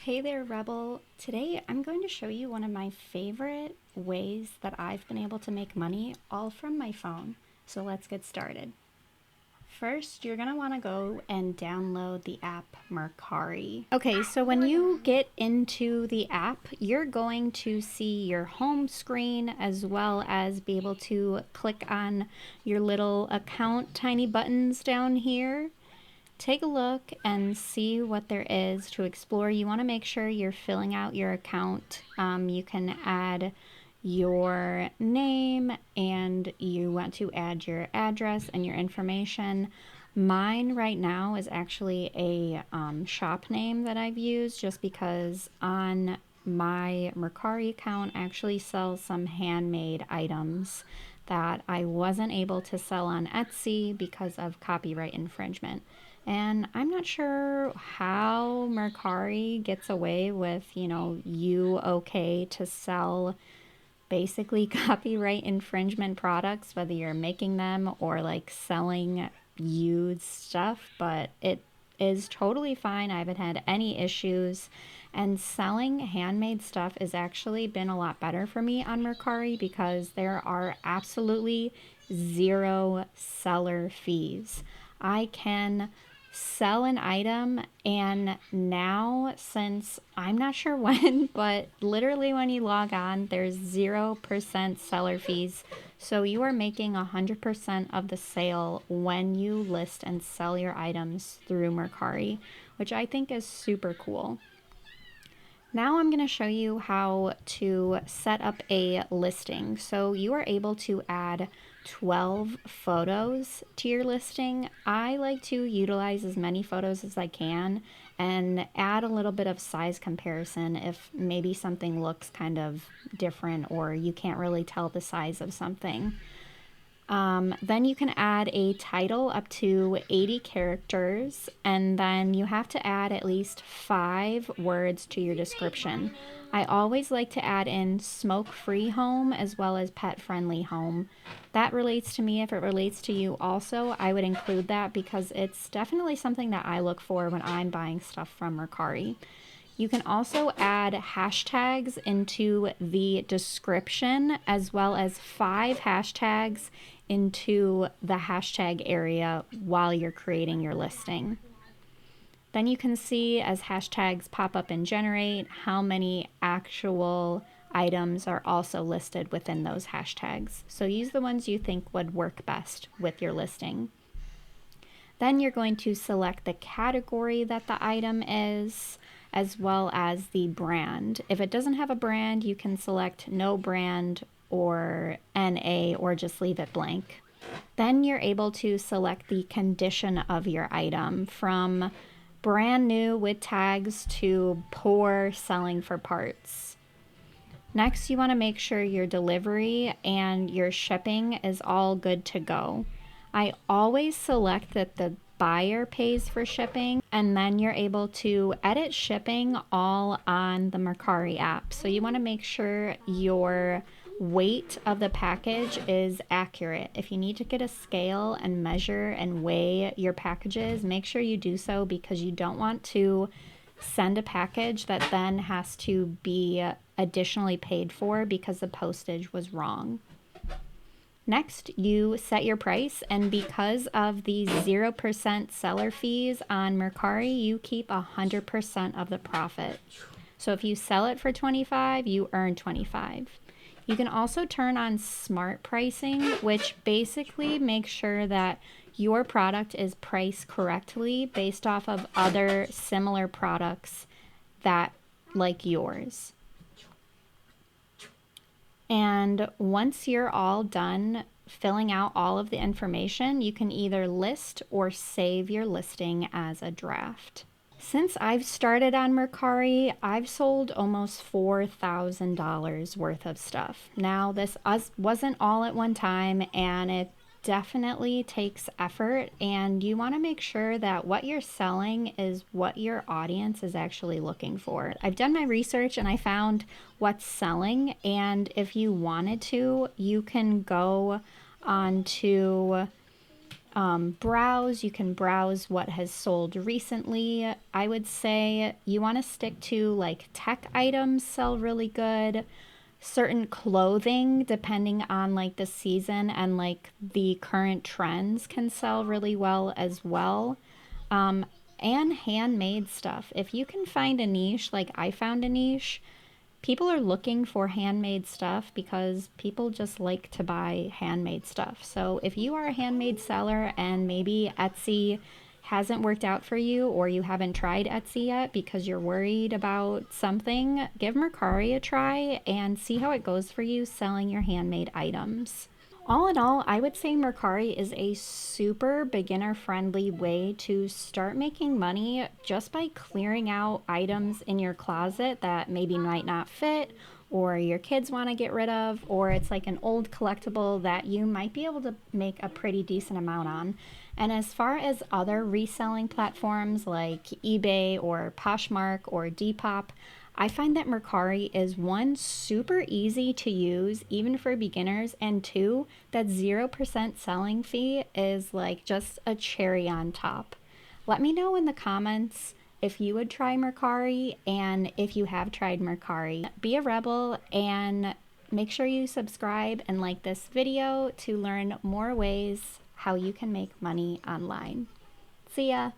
Hey there, Rebel. Today I'm going to show you one of my favorite ways that I've been able to make money all from my phone. So let's get started. First, you're going to want to go and download the app Mercari. Okay, so when you get into the app, you're going to see your home screen as well as be able to click on your little account tiny buttons down here. Take a look and see what there is to explore. You want to make sure you're filling out your account. You can add your name and you want to add your address and your information. Mine right now is actually a shop name that I've used just because on my Mercari account actually sells some handmade items that I wasn't able to sell on Etsy because of copyright infringement. And I'm not sure how Mercari gets away with, you okay to sell basically copyright infringement products, whether you're making them or like selling used stuff, but it is totally fine. I haven't had any issues. And selling handmade stuff has actually been a lot better for me on Mercari because there are absolutely zero seller fees. I can sell an item, and now, since I'm not sure when, but literally when you log on, there's 0% seller fees. So you are making 100% of the sale when you list and sell your items through Mercari, which I think is super cool. Now I'm going to show you how to set up a listing. So you are able to add 12 photos to your listing. I like to utilize as many photos as I can and add a little bit of size comparison if maybe something looks kind of different or you can't really tell the size of something. Then you can add a title up to 80 characters, and then you have to add at least 5 words to your description. I always like to add in smoke-free home as well as pet-friendly home. That relates to me. If it relates to you also, I would include that because it's definitely something that I look for when I'm buying stuff from Mercari. You can also add hashtags into the description as well as 5 hashtags into the hashtag area while you're creating your listing. Then you can see as hashtags pop up and generate how many actual items are also listed within those hashtags. So use the ones you think would work best with your listing. Then you're going to select the category that the item is, as well as the brand. If it doesn't have a brand, you can select no brand or NA or just leave it blank. Then you're able to select the condition of your item from brand new with tags to poor, selling for parts. Next, you want to make sure your delivery and your shipping is all good to go. I always select that the buyer pays for shipping, and then you're able to edit shipping all on the Mercari app. So you want to make sure your weight of the package is accurate. If you need to get a scale and measure and weigh your packages, make sure you do so because you don't want to send a package that then has to be additionally paid for because the postage was wrong. Next, you set your price, and because of the 0% seller fees on Mercari, you keep 100% of the profit. So if you sell it for $25, you earn $25. You can also turn on smart pricing, which basically makes sure that your product is priced correctly based off of other similar products that like yours. And once you're all done filling out all of the information, you can either list or save your listing as a draft. Since I've started on Mercari, I've sold almost $4,000 worth of stuff. Now, this wasn't all at one time, and it definitely takes effort, and you want to make sure that what you're selling is what your audience is actually looking for. I've done my research and I found what's selling, and if you wanted to, you can go on to browse. You can browse what has sold recently. I would say you want to stick to like tech items sell really good. Certain clothing, depending on like the season and like the current trends, can sell really well as well. Um, and handmade stuff. If you can find a niche, like I found a niche, people are looking for handmade stuff because people just like to buy handmade stuff. So if you are a handmade seller and maybe Etsy hasn't worked out for you, or you haven't tried Etsy yet because you're worried about something, give Mercari a try and see how it goes for you selling your handmade items. All in all, I would say Mercari is a super beginner friendly way to start making money just by clearing out items in your closet that maybe might not fit, or your kids want to get rid of, or it's like an old collectible that you might be able to make a pretty decent amount on. And as far as other reselling platforms like eBay or Poshmark or Depop, I find that Mercari is one, super easy to use even for beginners, and two, that 0% selling fee is like just a cherry on top. Let me know in the comments if you would try Mercari and if you have tried Mercari. Be a rebel and make sure you subscribe and like this video to learn more ways how you can make money online. See ya!